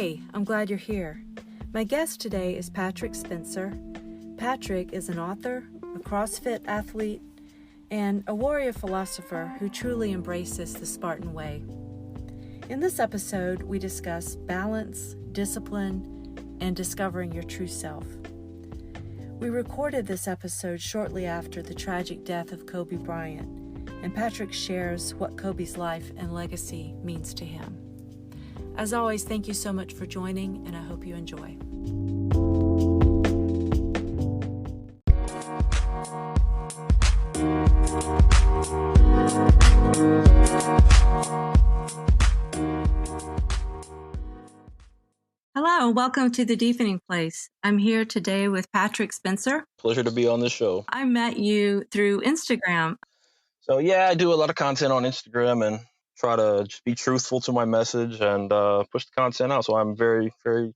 Hey, I'm glad you're here. My guest today is Patrick Spencer. Patrick is an author, a CrossFit athlete, and a warrior philosopher who truly embraces the Spartan way. In this episode, we discuss balance, discipline, and discovering your true self. We recorded this episode shortly after the tragic death of Kobe Bryant, and Patrick shares what Kobe's life and legacy means to him. As always, thank you so much for joining, and I hope you enjoy. Hello, welcome to the Deepening Place. I'm here today with Patrick Spencer. Pleasure to be on the show. I met you through Instagram. So yeah, I do a lot of content on Instagram and try to just be truthful to my message and push the content out. So I'm very, very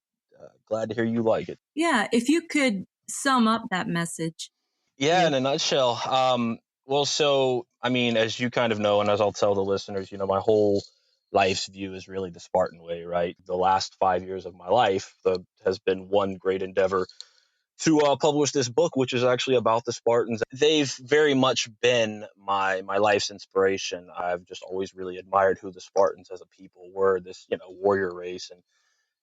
glad to hear you like it. Yeah, if you could sum up that message. Yeah, in a nutshell. As you kind of know, and as I'll tell the listeners, my whole life's view is really the Spartan way, right? The last 5 years of my life has been one great endeavor to publish this book, which is actually about the Spartans. They've very much been my life's inspiration. I've just always really admired who the Spartans as a people were, this, warrior race and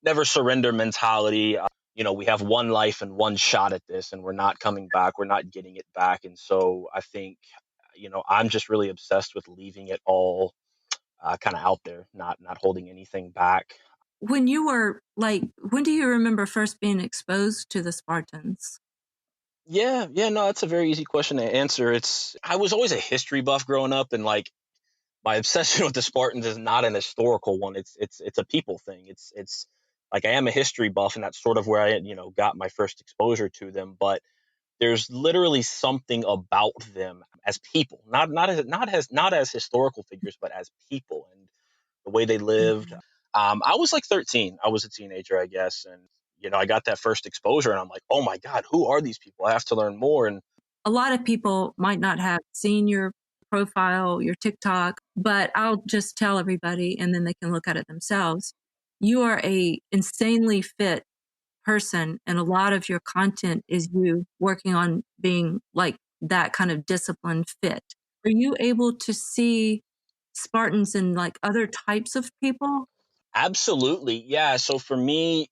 never surrender mentality. We have one life and one shot at this, and we're not coming back. We're not getting it back. And so I think, I'm just really obsessed with leaving it all kind of out there, not holding anything back. When do you remember first being exposed to the Spartans? Yeah, no, that's a very easy question to answer. I was always a history buff growing up, and my obsession with the Spartans is not an historical one. It's a people thing. It's like I am a history buff, and that's sort of where I got my first exposure to them. But there's literally something about them as people, not as historical figures, but as people and the way they lived. I was like 13. I was a teenager, I guess, and I got that first exposure, and I'm like, oh my God, who are these people? I have to learn more. And a lot of people might not have seen your profile, your TikTok, but I'll just tell everybody and then they can look at it themselves. You are a insanely fit person, and a lot of your content is you working on being like that kind of disciplined fit. Are you able to see Spartans and like other types of people? absolutely, yeah. So for me,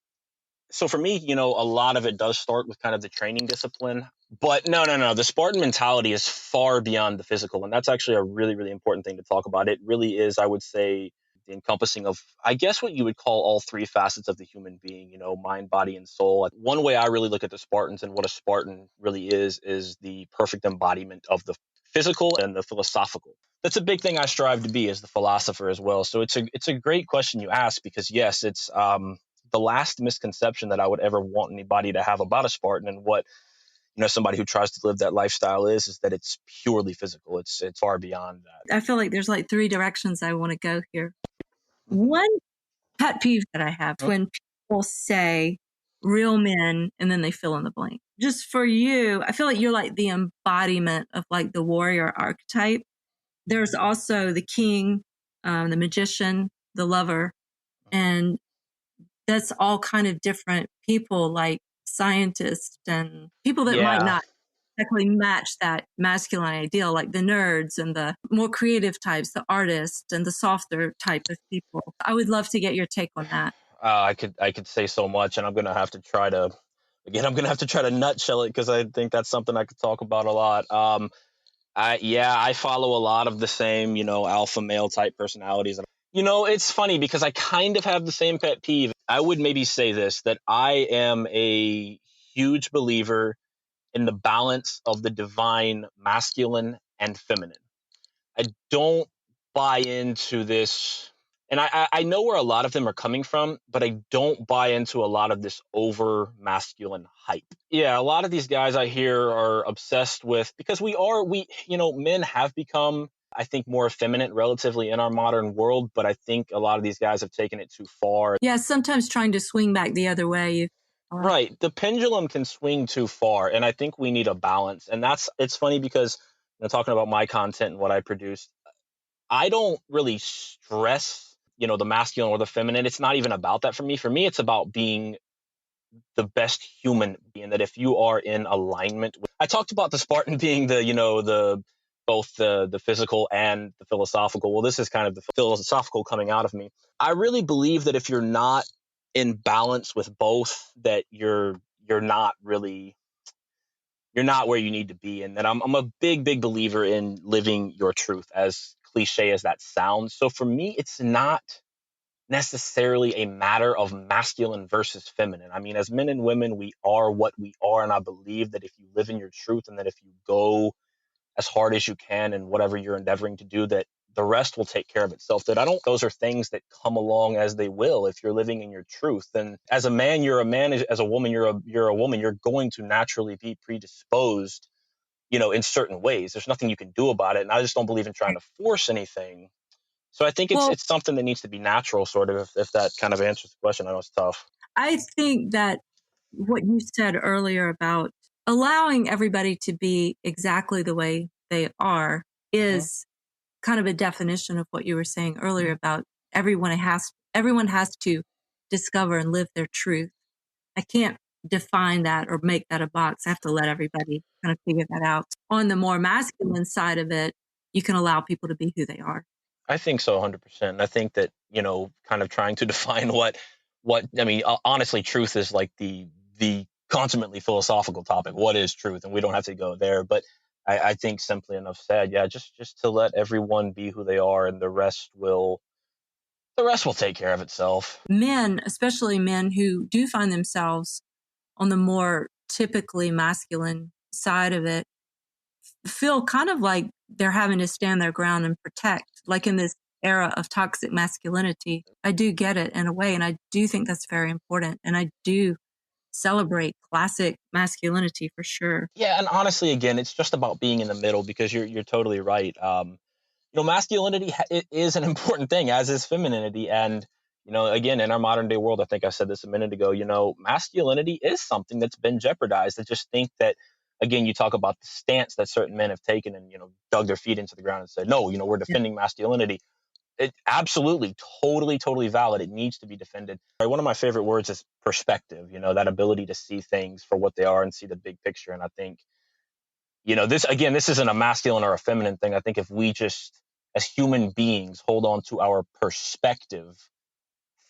a lot of it does start with kind of the training discipline. But no. The Spartan mentality is far beyond the physical. And that's actually a really, really important thing to talk about. It really is, I would say, the encompassing of, I guess, what you would call all three facets of the human being, mind, body, and soul. One way I really look at the Spartans and what a Spartan really is the perfect embodiment of the physical and the philosophical. That's a big thing I strive to be as the philosopher as well. So it's a great question you ask, because yes, it's the last misconception that I would ever want anybody to have about a Spartan and what somebody who tries to live that lifestyle is that it's purely physical. It's far beyond that. I feel like there's like three directions I want to go here. One pet peeve that I have when people say real men and then they fill in the blank. Just for you, I feel like you're like the embodiment of like the warrior archetype. There's also the king, the magician, the lover, and that's all kind of different people, like scientists and people that might not exactly match that masculine ideal, like the nerds and the more creative types, the artists and the softer type of people. I would love to get your take on that. I could say so much, and I'm gonna have to try to nutshell it, because I think that's something I could talk about a lot. I follow a lot of the same alpha male type personalities. It's funny because I kind of have the same pet peeve. I would maybe say this, that I am a huge believer in the balance of the divine masculine and feminine. I don't buy into this, and I know where a lot of them are coming from, but I don't buy into a lot of this over masculine hype. Yeah, a lot of these guys I hear are obsessed with, because men have become, I think, more effeminate relatively in our modern world, but I think a lot of these guys have taken it too far. Yeah, sometimes trying to swing back the other way. Right. The pendulum can swing too far, and I think we need a balance. And it's funny because, talking about my content and what I produce, I don't really stress the masculine or the feminine. It's not even about that for me. For me, it's about being the best human being. That if you are in alignment with, I talked about the Spartan being the both the physical and the philosophical. Well, this is kind of the philosophical coming out of me. I really believe that if you're not in balance with both, that you're not really, you're not where you need to be. And that I'm a big believer in living your truth, as cliche as that sounds. So for me, it's not necessarily a matter of masculine versus feminine. I mean, as men and women, we are what we are. And I believe that if you live in your truth, and that if you go as hard as you can in whatever you're endeavoring to do, that the rest will take care of itself. That I don't, those are things that come along as they will if you're living in your truth. And as a man, you're a man. As a woman, you're a woman. You're going to naturally be predisposed, in certain ways. There's nothing you can do about it. And I just don't believe in trying to force anything. So I think it's Well, it's something that needs to be natural, sort of, if that kind of answers the question. I know it's tough. I think that what you said earlier about allowing everybody to be exactly the way they are Hmm. is kind of a definition of what you were saying earlier about everyone has to discover and live their truth. I can't define that or make that a box. I have to let everybody kind of figure that out. On the more masculine side of it, you can allow people to be who they are. I think so, 100%. I think that, kind of trying to define what I mean. Honestly, truth is like the consummately philosophical topic. What is truth? And we don't have to go there, but I think simply enough said, yeah, just to let everyone be who they are, and the rest will take care of itself. Men, especially men who do find themselves on the more typically masculine side of it, feel kind of like they're having to stand their ground and protect, like in this era of toxic masculinity. I do get it in a way, and I do think that's very important. And I do celebrate classic masculinity for sure. Yeah, and honestly, again, it's just about being in the middle, because you're totally right. Masculinity it is an important thing, as is femininity. And again, in our modern day world, I think I said this a minute ago, masculinity is something that's been jeopardized. I just think that, again, you talk about the stance that certain men have taken, and dug their feet into the ground and said, no, we're Yeah. defending masculinity. It absolutely, totally valid. It needs to be defended. One of my favorite words is perspective, that ability to see things for what they are and see the big picture. And I think, this isn't a masculine or a feminine thing. I think if we just, as human beings, hold on to our perspective,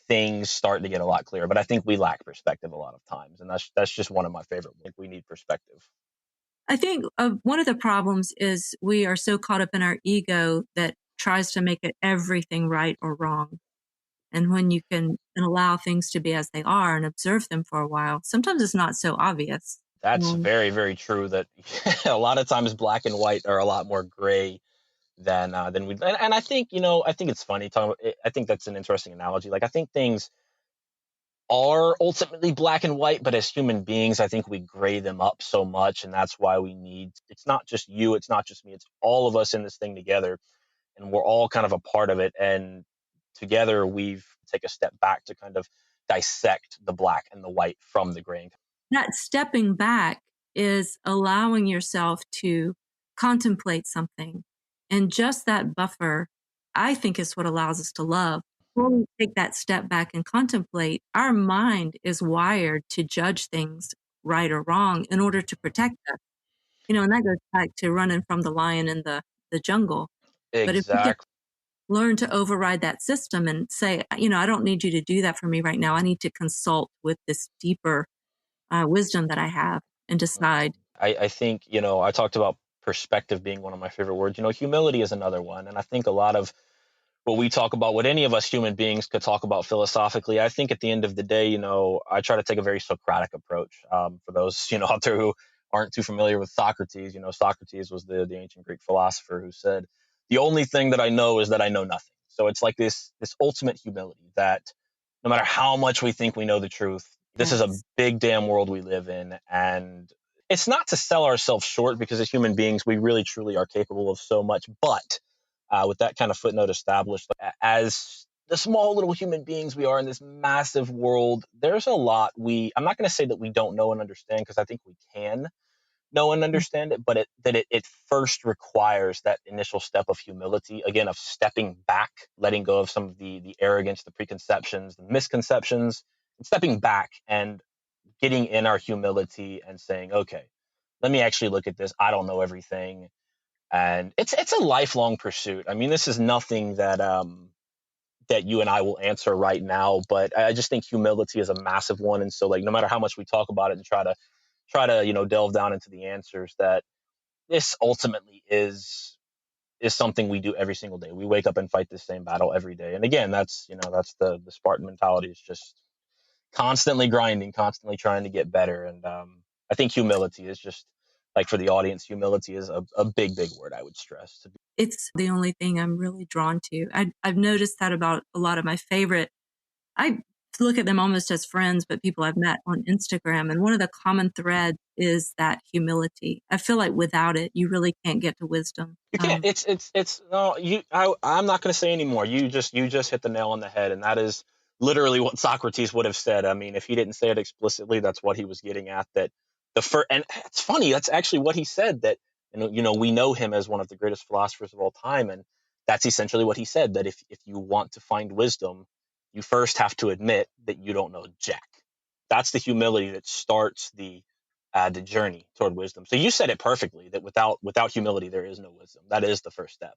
things start to get a lot clearer. But I think we lack perspective a lot of times, and that's just one of my favorite. I think we need perspective. I think one of the problems is we are so caught up in our ego that tries to make it everything right or wrong. And when you can allow things to be as they are and observe them for a while, sometimes it's not so obvious. That's Um, very, very true. That a lot of times black and white are a lot more gray than we. And I think I think it's funny. I think that's an interesting analogy. Like, I think things are ultimately black and white, but as human beings, I think we gray them up so much, and that's why we need. It's not just you. It's not just me. It's all of us in this thing together, and we're all kind of a part of it. And together, we've take a step back to kind of dissect the black and the white from the gray. that stepping back is allowing yourself to contemplate something. And just that buffer, I think, is what allows us to love. When we take that step back and contemplate, our mind is wired to judge things right or wrong in order to protect us. And that goes back to running from the lion in the jungle. But if we can Exactly. learn to override that system and say, I don't need you to do that for me right now. I need to consult with this deeper wisdom that I have and decide. I think, I talked about perspective being one of my favorite words. Humility is another one. And I think a lot of what we talk about, what any of us human beings could talk about philosophically, I think at the end of the day, I try to take a very Socratic approach. For those, out there who aren't too familiar with Socrates, Socrates was the ancient Greek philosopher who said, the only thing that I know is that I know nothing. So it's like this ultimate humility that no matter how much we think we know the truth, this is a Yes. big damn world we live in. And it's not to sell ourselves short, because as human beings, we really truly are capable of so much. But with that kind of footnote established, as the small little human beings we are in this massive world, there's a lot I'm not going to say that we don't know and understand, because I think we can, know and understand it, but it first requires that initial step of humility, again, of stepping back, letting go of some of the arrogance, the preconceptions, the misconceptions, and stepping back and getting in our humility and saying, okay, let me actually look at this. I don't know everything. And it's a lifelong pursuit. I mean, this is nothing that you and I will answer right now, but I just think humility is a massive one. And so, like, no matter how much we talk about it and try to delve down into the answers, that this ultimately is something we do every single day. We wake up and fight the same battle every day. And again, that's the Spartan mentality. Is just constantly grinding, constantly trying to get better. And I think humility is just, like, for the audience, humility is a big word, I would stress. It's the only thing I'm really drawn to. I've noticed that about a lot of my favorite. I look at them almost as friends, but people I've met on Instagram. And one of the common threads is that humility. I feel like without it, you really can't get to wisdom. You can't. It's no. I'm not going to say anymore. You just hit the nail on the head, and that is literally what Socrates would have said. I mean, if he didn't say it explicitly, that's what he was getting at. That the first, and it's funny. That's actually what he said. That, we know him as one of the greatest philosophers of all time, and that's essentially what he said. That if you want to find wisdom, you first have to admit that you don't know jack. That's the humility that starts the journey toward wisdom. So you said it perfectly, that without humility there is no wisdom. That is the first step.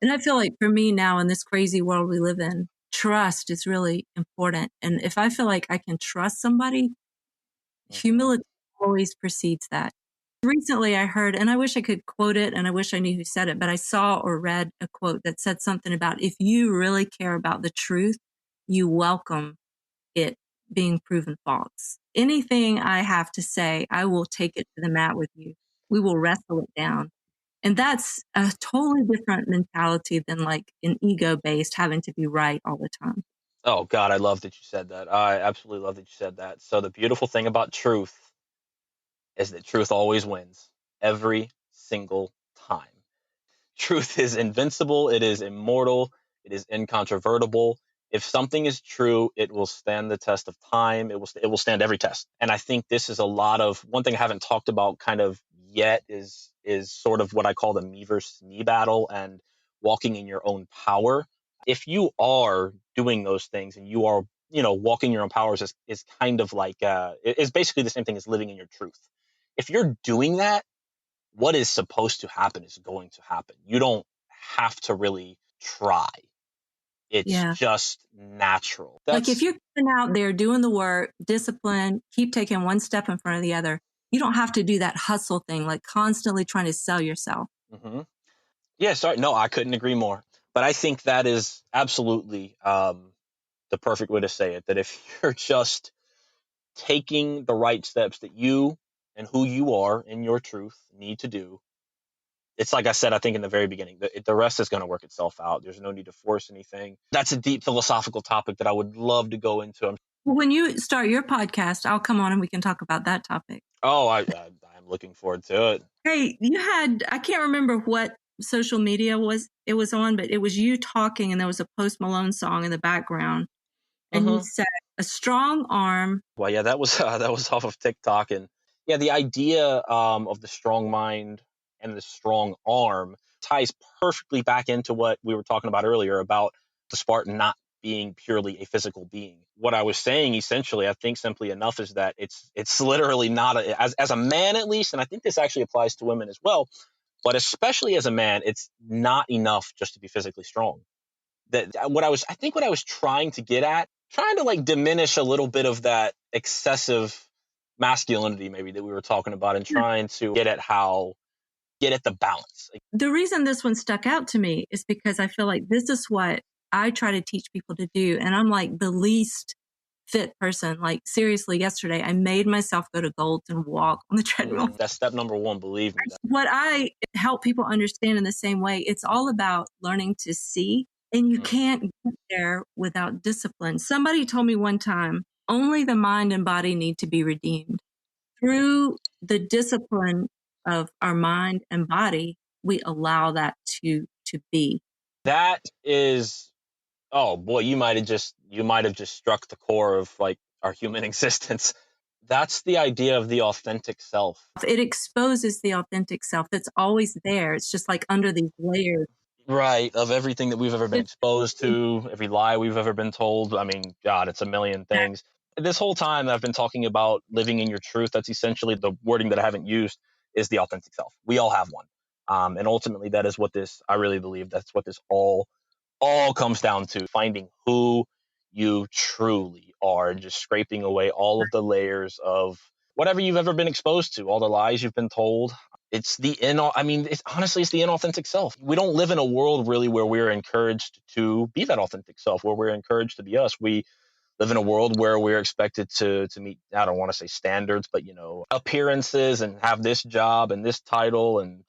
And I feel like for me now in this crazy world we live in, trust is really important. And if I feel like I can trust somebody, Mm-hmm. humility always precedes that. Recently I heard, and I wish I could quote it and I wish I knew who said it, but I saw or read a quote that said something about if you really care about the truth, you welcome it being proven false. Anything I have to say, I will take it to the mat with you. We will wrestle it down. And that's a totally different mentality than like an ego based having to be right all the time. Oh God, I love that you said that. I absolutely love that you said that. So the beautiful thing about truth is that truth always wins every single time. Truth is invincible, it is immortal, it is incontrovertible. If something is true, it will stand the test of time. It will stand every test. And I think this is a lot of one thing I haven't talked about kind of yet is sort of what I call the me versus me battle and walking in your own power. If you are doing those things and you are, walking your own powers is kind of like is basically the same thing as living in your truth. If you're doing that, what is supposed to happen is going to happen. You don't have to really try. It's Yeah. just natural. Like if That's you're getting out there doing the work, discipline, keep taking one step in front of the other, you don't have to do that hustle thing, like constantly trying to sell yourself. hmm yeah. Sorry, no, I couldn't agree more. But I think that is absolutely the perfect way to say it. That if you're just taking the right steps that you and who you are in your truth need to do, it's like I said, I think in the very beginning, the rest is going to work itself out. There's no need to force anything. That's a deep philosophical topic that I would love to go into. Well, when you start your podcast, I'll come on and we can talk about that topic. Oh, I'm looking forward to it. Hey, you had, I can't remember what social media it was on, but it was you talking and there was a Post Malone song in the background. And you hmm said a strong arm. Well, yeah, that was that was off of TikTok, and yeah, the idea of the strong mind and the strong arm ties perfectly back into what we were talking about earlier about the Spartan not being purely a physical being. What I was saying essentially, I think simply enough, is that it's literally not as a man at least, and I think this actually applies to women as well, but especially as a man, it's not enough just to be physically strong. That what I was trying to get at, trying to like diminish a little bit of that excessive masculinity maybe that we were talking about, and trying to get at the balance. Like, The reason this one stuck out to me is because I feel like this is what I try to teach people to do. And I'm like the least fit person. Like seriously, yesterday I made myself go to Gold's and walk on the treadmill. that's step number one, believe me. What I help people understand in the same way, it's all about learning to see. And you Mm, can't get there without discipline. Somebody told me one time, only the mind and body need to be redeemed. Through the discipline of our mind and body, we allow that to be. that is, oh boy, you might have just struck the core of like our human existence. That's the idea of the authentic self. It exposes the authentic self that's always there. It's just like under these layers. Right, of everything that we've ever been It's, exposed it's to, every lie we've ever been told. I mean, God, it's a million that things. This whole time I've been talking about living in your truth. That's essentially the wording that I haven't used is the authentic self. We all have one. And ultimately that is what this, I really believe that's what this all comes down to, finding who you truly are and just scraping away all of the layers of whatever you've ever been exposed to, all the lies you've been told. It's the I mean, it's honestly it's the inauthentic self. We don't live in a world really where we're encouraged to be that authentic self, where we're encouraged to be us. We live in a world where we're expected to meet, I don't want to say standards, but appearances and have this job and this title. And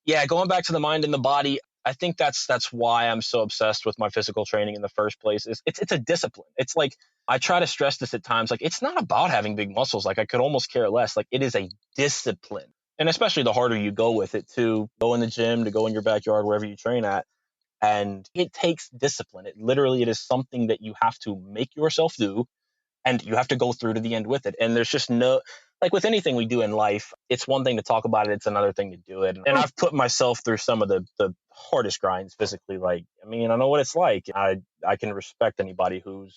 yeah, going back to the mind and the body, I think that's why I'm so obsessed with my physical training in the first place. Is it's a discipline. It's like I try to stress this at times. Like it's not about having big muscles. Like I could almost care less. Like it is a discipline, and especially the harder you go with it, to go in the gym, to go in your backyard, wherever you train at, and it takes discipline. It is something that you have to make yourself do, and you have to go through to the end with it. And there's just no, like with anything we do in life, it's one thing to talk about it, it's another thing to do it. And I've put myself through some of the hardest grinds physically. Like, I mean, I know what it's like. I can respect anybody who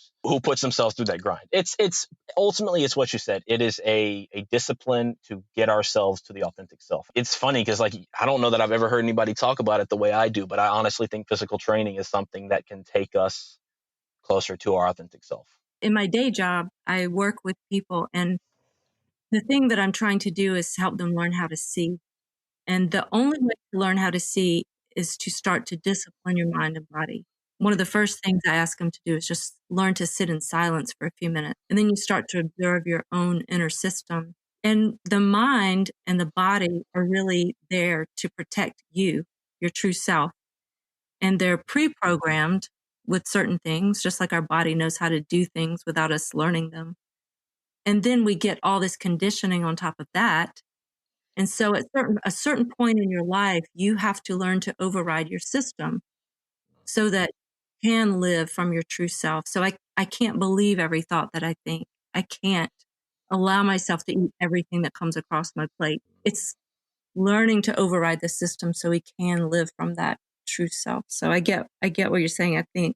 puts themselves through that grind. It's ultimately it's what you said. It is a discipline to get ourselves to the authentic self. It's funny because like I don't know that I've ever heard anybody talk about it the way I do, but I honestly think physical training is something that can take us closer to our authentic self. in my day job, I work with people, and the thing that I'm trying to do is help them learn how to see. And the only way to learn how to see is to start to discipline your mind and body. One of the first things I ask them to do is just learn to sit in silence for a few minutes. And then you start to observe your own inner system. And the mind and the body are really there to protect you, your true self. And they're pre programmed with certain things, just like our body knows how to do things without us learning them. And then we get all this conditioning on top of that. And so at a certain point in your life, you have to learn to override your system so that you can live from your true self. So I can't believe every thought that I think. I can't allow myself to eat everything that comes across my plate. It's learning to override the system so we can live from that true self. So I get what you're saying, I think.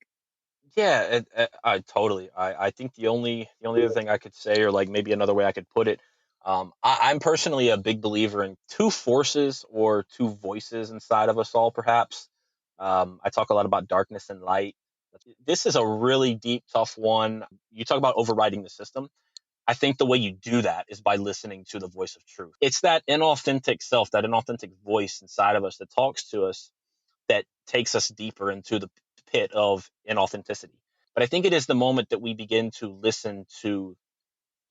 Yeah, I totally. I think the only other thing I could say, or like maybe another way I could put it, I'm personally a big believer in two forces or two voices inside of us all. Perhaps I talk a lot about darkness and light. This is a really deep, tough one. You talk about overriding the system. I think the way you do that is by listening to the voice of truth. It's that inauthentic self, that inauthentic voice inside of us that talks to us, that takes us deeper into the pit of inauthenticity. But I think it is the moment that we begin to listen to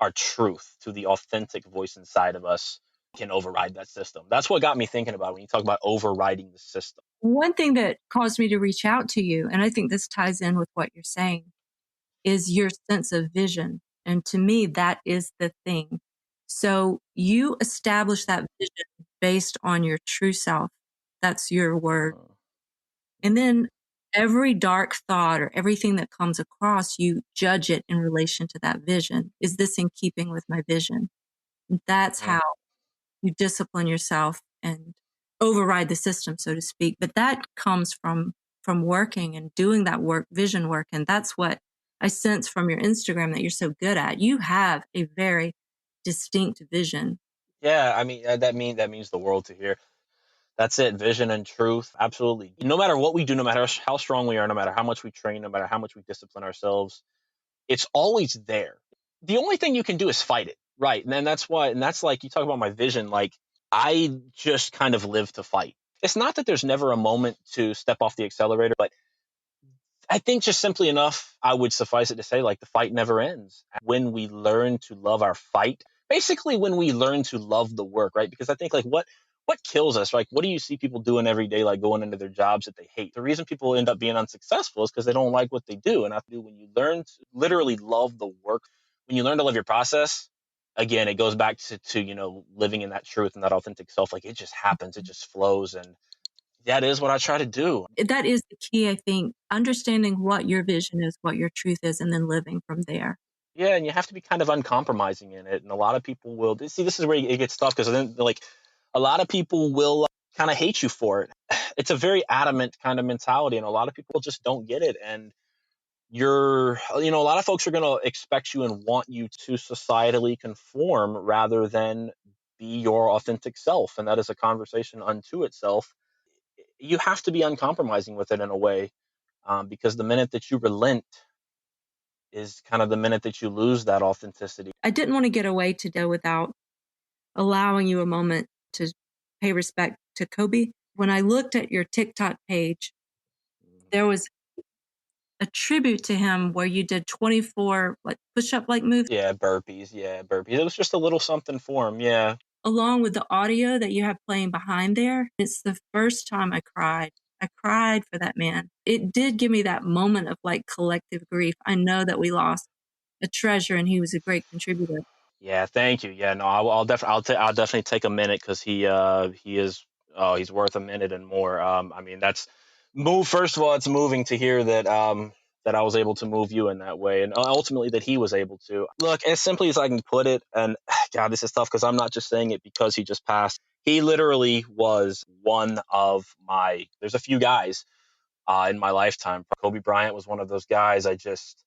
our truth, to the authentic voice inside of us, can override that system. That's what got me thinking about when you talk about overriding the system. One thing that caused me to reach out to you, and I think this ties in with what you're saying, is your sense of vision. And to me, that is the thing. So you establish that vision based on your true self. That's your word. Mm, And then every dark thought or everything that comes across, you judge it in relation to that vision. Is this in keeping with my vision? And that's mm. how you discipline yourself and override the system, so to speak. But that comes from working and doing that work, vision work. And that's what I sense from your Instagram that you're so good at. You have a very distinct vision. Yeah, I mean that means the world to hear. That's it, vision and truth. Absolutely. No matter what we do, no matter how strong we are, no matter how much we train, no matter how much we discipline ourselves, it's always there. The only thing you can do is fight it. Right. And then and that's like, you talk about my vision. Like, I just kind of live to fight. It's not that there's never a moment to step off the accelerator, but I think just simply enough, I would suffice it to say, like, the fight never ends. When we learn to love our fight, basically when we learn to love the work, right? Because I think like what kills us, like what do you see people doing every day, like going into their jobs that they hate? The reason people end up being unsuccessful is because they don't like what they do. And I do, when you learn to literally love the work, when you learn to love your process, again, it goes back to living in that truth and that authentic self. Like it just happens, it just flows, and that is what I try to do. That is the key, I think, understanding what your vision is, what your truth is, and then living from there. Yeah, and you have to be kind of uncompromising in it. And a lot of people will see. This is where it gets tough because then, like, a lot of people will kind of hate you for it. It's a very adamant kind of mentality, and a lot of people just don't get it. And a lot of folks are going to expect you and want you to societally conform rather than be your authentic self. And that is a conversation unto itself. You have to be uncompromising with it in a way, because the minute that you relent is kind of the minute that you lose that authenticity. I didn't want to get away today without allowing you a moment to pay respect to Kobe. When I looked at your TikTok page, there was a tribute to him where you did 24 like push-up like moves Yeah, burpees. Yeah, burpees. It was just a little something for him. Yeah. along with the audio that you have playing behind there. It's the first time I cried. I cried for that man. It did give me that moment of like collective grief. I know that we lost a treasure and he was a great contributor. Yeah, thank you. Yeah, no, I'll definitely take a minute because he is, oh, he's worth a minute and more. I mean, that's move. First of all, it's moving to hear that I was able to move you in that way, and ultimately that he was able to. Look, as simply as I can put it, and God, this is tough because I'm not just saying it because he just passed. He literally was one of my. There's a few guys in my lifetime. Kobe Bryant was one of those guys. I just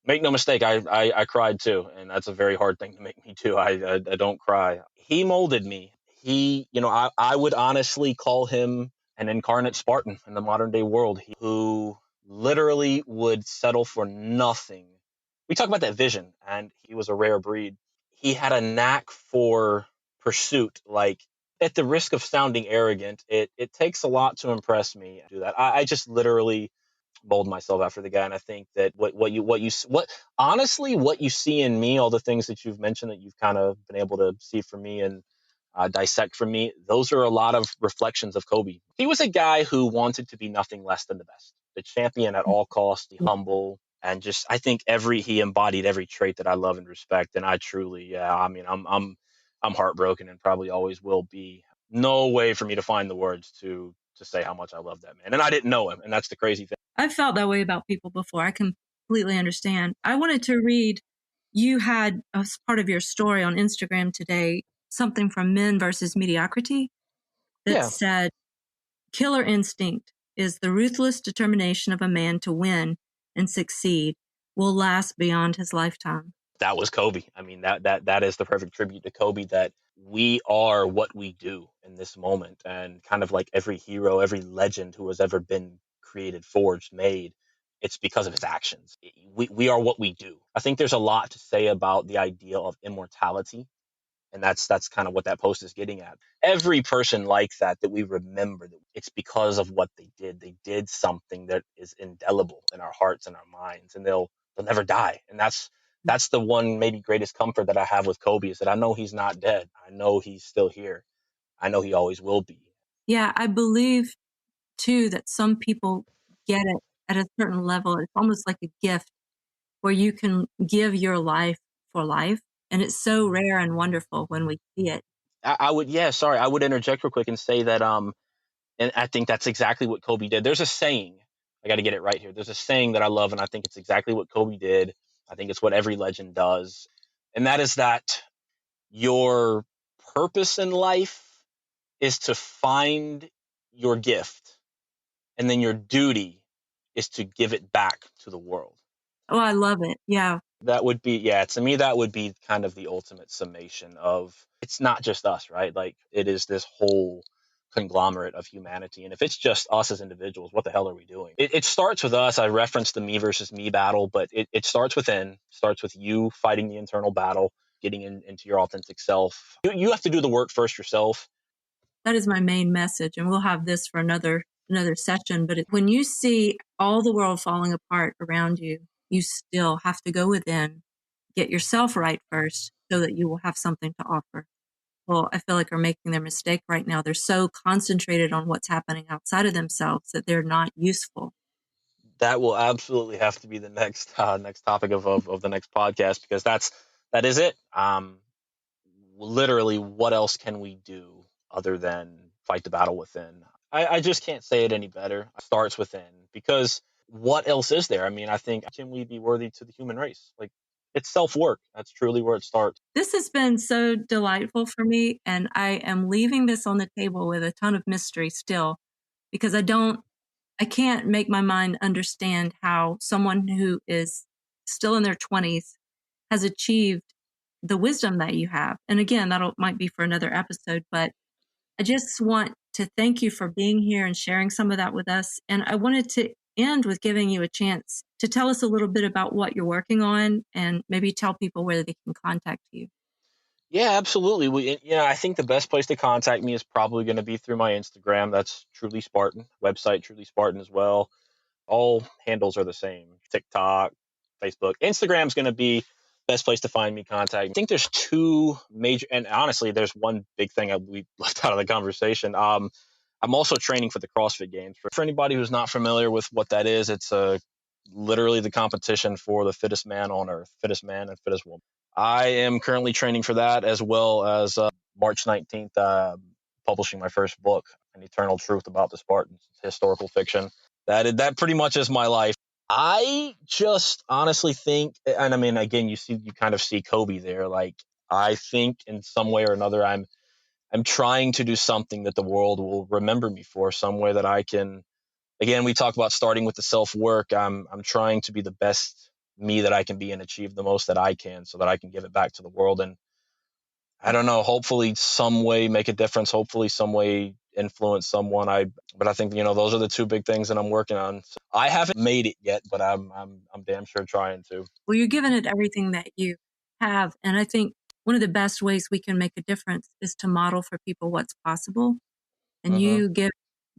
make no mistake, I cried too, and that's a very hard thing to make me do. I don't cry. He molded me. I would honestly call him an incarnate Spartan in the modern day world, who literally would settle for nothing. We talk about that vision, and he was a rare breed. He had a knack for pursuit. Like, at the risk of sounding arrogant, it takes a lot to impress me to do that. I just literally mold myself after the guy, and I think that what honestly what you see in me, all the things that you've mentioned that you've kind of been able to see from me and dissect from me, those are a lot of reflections of Kobe. He was a guy who wanted to be nothing less than the best, the champion at all costs, the humble, and just I think every he embodied every trait that I love and respect. And I truly, yeah, I mean, I'm heartbroken and probably always will be. No way for me to find the words to say how much I love that man. And I didn't know him, and that's the crazy thing. I've felt that way about people before. I completely understand. I wanted to read, you had as part of your story on Instagram today, something from Men versus Mediocrity that Yeah, said, killer instinct is the ruthless determination of a man to win and succeed will last beyond his lifetime. that was Kobe. I mean, that is the perfect tribute to Kobe. That we are what we do in this moment, and kind of like every hero, every legend who has ever been created, forged, made, it's because of his actions. We are what we do. I think there's a lot to say about the idea of immortality, and that's kind of what that post is getting at. Every person like that we remember, that it's because of what they did something that is indelible in our hearts and our minds, and they'll never die. And that's the one maybe greatest comfort that I have with Kobe, is that I know he's not dead. I know he's still here. I know he always will be. Yeah, I believe too that some people get it at a certain level. It's almost like a gift where you can give your life for life. And it's so rare and wonderful when we see it. I would, yeah, sorry, I would interject real quick and say that and I think that's exactly what Kobe did. There's a saying, I got to get it right here. There's a saying that I love, and I think it's exactly what Kobe did. I think it's what every legend does. And that is that your purpose in life is to find your gift, and then your duty is to give it back to the world. Oh, I love it. Yeah. That would be, yeah, to me, that would be kind of the ultimate summation of, it's not just us, right? Like, it is this whole conglomerate of humanity. And if it's just us as individuals, what the hell are we doing? It starts with us. I referenced the me versus me battle, but it starts within, starts with you fighting the internal battle, getting into your authentic self. You have to do the work first yourself. That is my main message. And we'll have this for another session. But when you see all the world falling apart around you, you still have to go within, get yourself right first so that you will have something to offer. Well, I feel like are making their mistake right now. They're so concentrated on what's happening outside of themselves that they're not useful. That will absolutely have to be the next topic of the next podcast, because that is it. Literally, what else can we do other than fight the battle within? I just can't say it any better. It starts within, because what else is there? I mean, I think, can we be worthy to the human race? Like, It's self-work. That's truly where it starts. This has been so delightful for me, and I am leaving this on the table with a ton of mystery still because I can't make my mind understand how someone who is still in their 20s has achieved the wisdom that you have. And again, that might be for another episode, but I just want to thank you for being here and sharing some of that with us. And I wanted to end with giving you a chance to tell us a little bit about what you're working on and maybe tell people where they can contact you. Yeah, absolutely. I think the best place to contact me is probably going to be through my Instagram. That's Truly Spartan. Website Truly Spartan as well. All handles are the same. TikTok, Facebook, Instagram's going to be best place to find me. Contact. I think there's two major, and honestly, there's one big thing that we left out of the conversation. I'm also training for the CrossFit Games. For anybody who's not familiar with what that is, it's literally the competition for the fittest man on earth, fittest man and fittest woman. I am currently training for that, as well as March 19th, publishing my first book, An Eternal Truth About the Spartans, historical fiction. That pretty much is my life. I just honestly think, and I mean, again, you kind of see Kobe there. Like, I think in some way or another, I'm trying to do something that the world will remember me for, some way that I can. Again, we talk about starting with the self work. I'm trying to be the best me that I can be and achieve the most that I can, so that I can give it back to the world. And I don't know, hopefully some way make a difference, hopefully some way influence someone. But I think, those are the two big things that I'm working on. So I haven't made it yet, but I'm damn sure trying to. Well, you're giving it everything that you have. And I think one of the best ways we can make a difference is to model for people what's possible. And Hmm.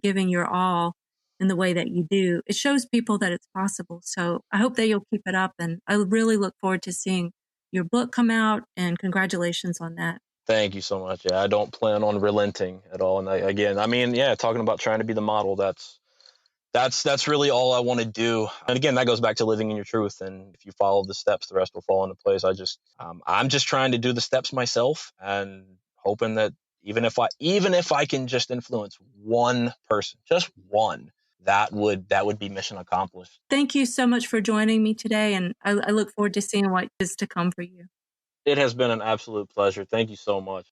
giving your all in the way that you do, it shows people that it's possible. So I hope that you'll keep it up. And I really look forward to seeing your book come out, and congratulations on that. Thank you so much. Yeah, I don't plan on relenting at all. And again, I mean, yeah, talking about trying to be the model, that's really all I want to do. And again, that goes back to living in your truth. And if you follow the steps, the rest will fall into place. I'm just trying to do the steps myself, and hoping that even if I can just influence one person, just one, that would be mission accomplished. Thank you so much for joining me today. And I look forward to seeing what is to come for you. It has been an absolute pleasure. Thank you so much.